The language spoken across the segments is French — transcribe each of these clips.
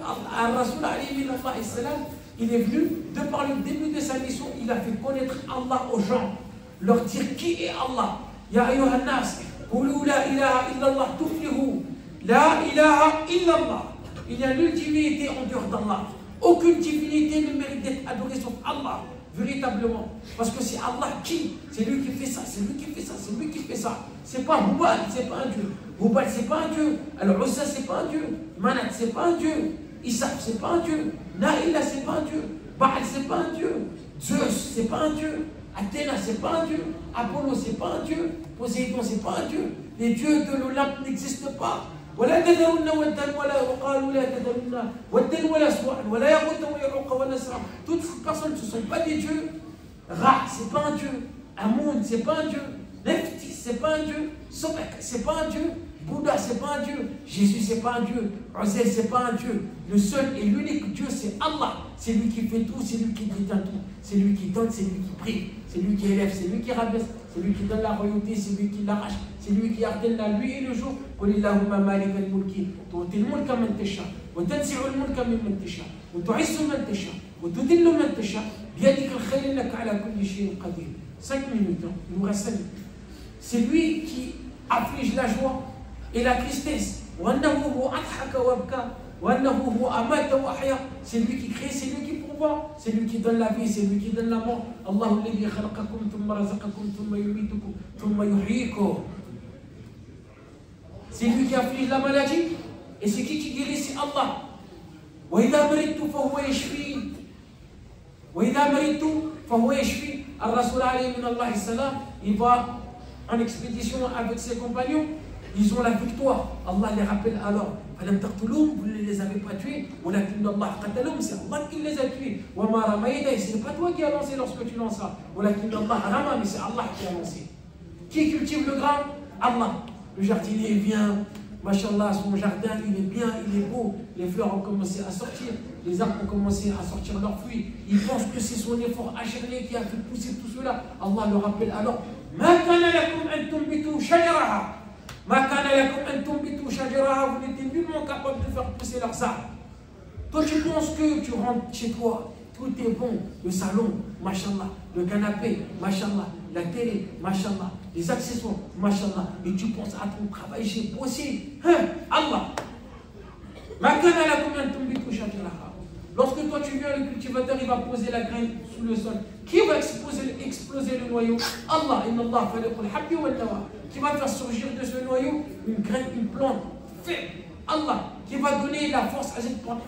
Rasoul alayhi salam, il est venu, de par le début de sa mission, il a fait connaître Allah aux gens, leur dire qui est Allah. Ya ayyuha nas, qulu la ilaha illallah tuflihu. La ilaha illallah. Il y a nulle divinité en dehors d'Allah. Aucune divinité ne mérite d'être adorée sauf Allah, véritablement. Parce que c'est Allah qui, c'est lui qui fait ça, c'est lui qui fait ça, c'est lui qui fait ça. C'est pas Hubal, c'est pas un dieu. Hubal, c'est pas un dieu. Al-Uzza, c'est pas un dieu. Manat, c'est pas un dieu. Issa, c'est pas un dieu. Naïla, c'est pas un dieu. Baal, c'est pas un dieu. Zeus, c'est pas un dieu. Athéna, c'est pas un dieu. Apollo, c'est pas un dieu. Poséidon, c'est pas un dieu. Les dieux de l'Olympe n'existent pas. ولا تذرن ودا ولا وقالوا لا تذرن ودا ولا سواعا ولا يغوث ويعوق ونسرا. Toutes personnes ne sont pas des dieux. Ra, c'est pas un dieu. Amoun, c'est pas un dieu. Nefti, c'est pas un dieu. Sobek, c'est pas un dieu. Bouddha, c'est pas un dieu. Jésus, c'est pas un dieu. Uzair, c'est pas un dieu. Le seul et l'unique Dieu, c'est Allah. C'est lui qui fait tout, c'est lui qui détient tout. C'est lui qui donne, c'est lui qui prie. C'est lui qui élève, c'est lui qui rabaisse. C'est lui qui donne la royauté, c'est lui qui l'arrache. C'est lui qui ordonne la nuit et le jour. قل اللهم مالك الملك تؤتي الملك من تشاء وتنزع الملك ممن تشاء وتعز من تشاء وتذل من تشاء بيدك الخير انك على كل شيء قدير. 5 minutes, il nous reste 5 minutes. C'est lui qui afflige la joie et la tristesse. C'est lui qui crée, c'est lui qui pourvoit, c'est lui qui donne la vie, c'est lui qui donne la mort. Allahu alladhi khalaqakum thumma razaqakum thumma yumitukum thumma yuhyikum. C'est lui qui afflige la maladie et c'est qui guérit, c'est Allah. وإذا مرضت فهو يشفين. وإذا مرضت فهو يشفين. Ar-Rasoul alayhi min Allah salam, il va en expédition avec ses compagnons. Ils ont la victoire. Allah les rappelle alors. Vous ne les avez pas tués. C'est Allah qui les a tués. Ce n'est pas toi qui as lancé lorsque tu lances ça. Mais c'est Allah qui a lancé. Qui cultive le grain? Allah. Le jardinier vient. Mashallah, son jardin, il est bien, il est beau. Les fleurs ont commencé à sortir. Les arbres ont commencé à sortir leurs fruits. Il pense que c'est son effort acharné qui a fait pousser tout cela. Allah le rappelle alors. Vous n'êtes nullement capable de faire pousser leurs arbres. Toi, tu penses que tu rentres chez toi, tout est bon. Le salon, mashallah. Le canapé, mashallah. La télé, mashallah. Les accessoires, mashallah. Et tu penses à ton travail, j'ai bossé. Hein? Allah. Lorsque toi tu viens, le cultivateur, il va poser la graine sous le sol. Qui va exploser le noyau? Allah. Qui va faire surgir de ce noyau une graine, une plante faible? Allah. Qui va donner la force à cette plante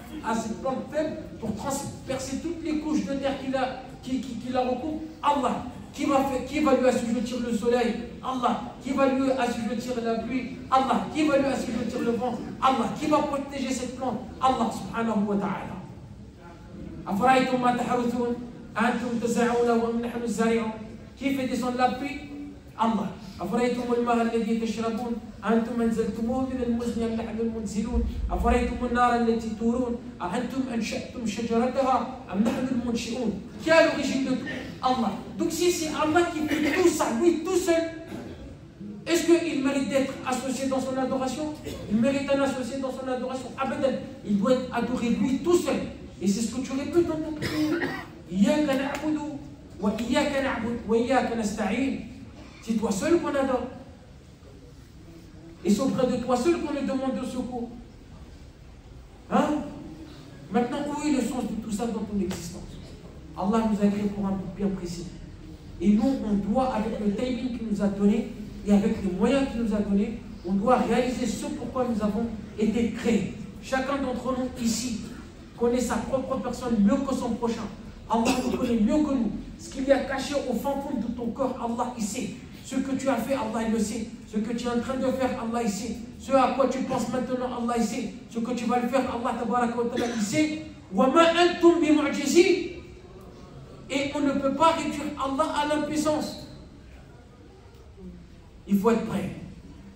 faible pour transpercer toutes les couches de terre qui la recouvre? Allah. Qui va lui assujettir le soleil? Allah. Qui va lui assujettir la pluie? Allah. Qui va lui assujettir le vent? Allah. Qui va protéger cette plante? Allah subhanahu wa ta'ala. أفرأيتم ما تحرثون أنتم تزرعونه وأم نحن الزارعون. Qui fait descendre la pluie? Allah. أفرأيتم الماء الذي تشربون أنتم أنزلتموه من المزن أم نحن المنزلون. أفرأيتم النار التي تورون أأنتم أنشأتم شجرتها أم نحن المنشئون. Qui a l'origine de tout? Allah. Donc si c'est Allah qui fait tout ça, lui tout seul, est-ce qu'il mérite d'être associé dans son adoration? Il mérite un associé dans son adoration? Abadan. Il doit être adoré lui tout seul. Et c'est ce que tu répètes dans ton prière. Iyyaka na'budu wa iyyaka na'budu wa iyyaka nasta'in. C'est toi seul qu'on adore. Et c'est auprès de toi seul qu'on nous demande de secours. Hein? Maintenant, où est le sens de tout ça dans ton existence? Allah nous a créé pour un but bien précis. Et nous, on doit, avec le timing qu'il nous a donné et avec les moyens qu'il nous a donnés, on doit réaliser ce pourquoi nous avons été créés. Chacun d'entre nous ici connaît sa propre personne mieux que son prochain. Allah nous connaît mieux que nous. Ce qu'il y a caché au fond de ton corps, Allah il sait. Ce que tu as fait, Allah il le sait. Ce que tu es en train de faire, Allah il sait. Ce à quoi tu penses maintenant, Allah il sait. Ce que tu vas le faire, Allah tabaraka wa ta'ala il sait. Wa ma antum bi mu'jizin. Et on ne peut pas réduire Allah à l'impuissance. Il faut être prêt.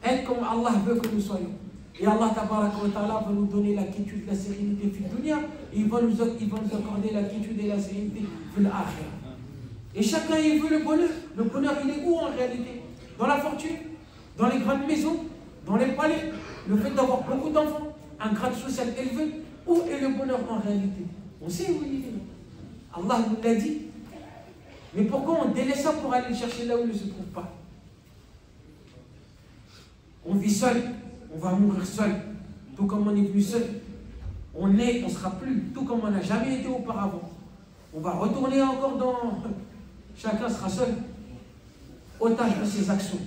Être comme Allah veut que nous soyons. Et Allah tabaraka wa ta'ala va nous donner la quiétude, la sérénité fil dunya, et il va nous accorder la quiétude et la sérénité fil akhirah. Et chacun il veut le bonheur. Le bonheur il est où en réalité? Dans la fortune, dans les grandes maisons, dans les palais, le fait d'avoir beaucoup d'enfants, un grade social élevé, Où est le bonheur en réalité? On sait où il est. Allah nous l'a dit. Mais pourquoi on délaisse ça pour aller le chercher là où il ne se trouve pas? On vit seul, on va mourir seul, tout comme on est venu seul. On ne sera plus, tout comme on n'a jamais été auparavant. On va retourner encore dans... Chacun sera seul, otage de ses actions.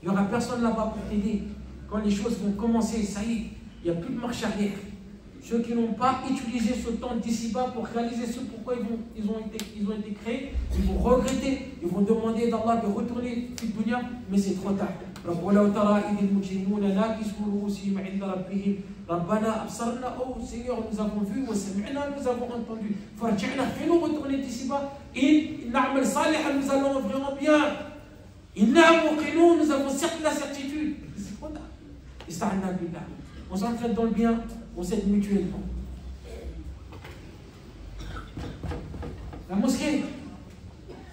Il n'y aura personne là-bas pour t'aider. Quand les choses vont commencer, ça y est, il n'y a plus de marche arrière. Ceux qui n'ont pas utilisé ce temps d'ici-bas pour réaliser ce pourquoi ils ont été créés, ils vont regretter, ils vont demander d'Allah de retourner dans le dunya, mais c'est trop tard. Oh Seigneur, nous avons vu, nous avons entendu. Fais-nous retourner d'ici-bas et nous allons vraiment bien. Nous avons certes la certitude. C'est trop tard. On s'entraide dans le bien, on s'aide mutuellement. La mosquée,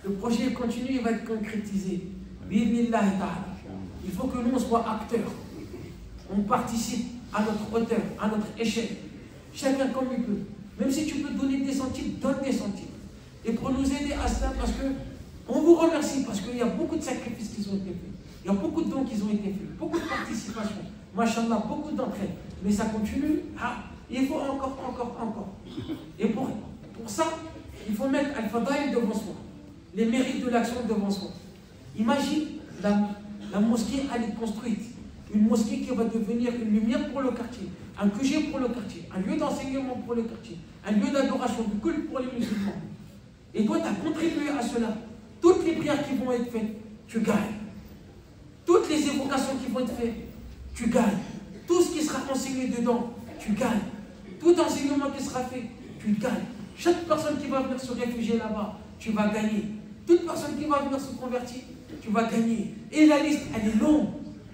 le projet continue, il va être concrétisé. Il faut que nous, on soit acteurs. On participe à notre hauteur, à notre échelle. Chacun comme il peut. Même si tu peux donner des centimes, donne des centimes. Et pour nous aider à cela, parce que on vous remercie, parce qu'il y a beaucoup de sacrifices qui ont été faits. Il y a beaucoup de dons qui ont été faits. Beaucoup de participation. Machallah, beaucoup d'entraide. Mais ça continue. Il faut encore. Et pour ça, il faut mettre Al-Fadaïl devant soi. Les mérites de l'action devant soi. Imagine la mosquée, elle est construite. Une mosquée qui va devenir une lumière pour le quartier, un QG pour le quartier, un lieu d'enseignement pour le quartier, un lieu d'adoration, de culte pour les musulmans. Et toi, tu as contribué à cela. Toutes les prières qui vont être faites, tu gagnes. Toutes les évocations qui vont être faites, tu gagnes. Tout ce qui sera enseigné dedans, tu gagnes. Tout enseignement qui sera fait, tu gagnes. Chaque personne qui va venir se réfugier là-bas, tu vas gagner. Toute personne qui va venir se convertir, tu vas gagner. Et la liste, elle est longue.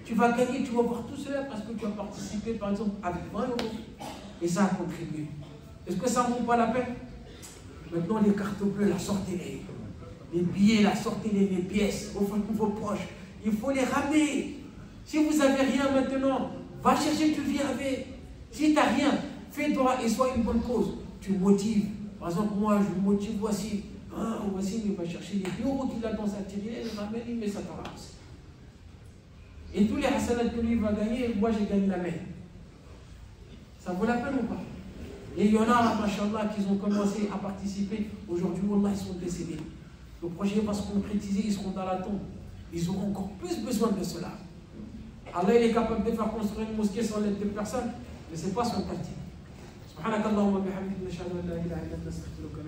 Tu vas gagner, tu vas voir tout cela parce que tu as participé, par exemple, avec 20 €. Et ça a contribué. Est-ce que ça ne vaut pas la peine? Maintenant, les cartes bleues, là, sortez-les. Les billets, là, sortez-les, les pièces, au fond de vos poches. Il faut les ramener. Si vous n'avez rien maintenant, va chercher, tu viens avec. Si tu n'as rien, fais-toi et sois une bonne cause. Tu motives. Par exemple, moi, je motive, voici, il va chercher les euros qu'il a dans sa tirée, il ramène, il met ça dans la race. Et tous les hasanats que lui va gagner, moi j'ai gagné la même. Ça vaut la peine ou pas? Et il y en a, machallah, qui ont commencé à participer. Aujourd'hui, wallah, ils sont décédés. Le projet va se concrétiser, ils seront dans la tombe. Ils auront encore plus besoin de cela. Allah il est capable de faire construire une mosquée sans l'aide de personne, mais ce n'est pas son quartier. Subhanakallahumma bihamdika, nashhadu an la ilaha illa anta, nastaghfiruka.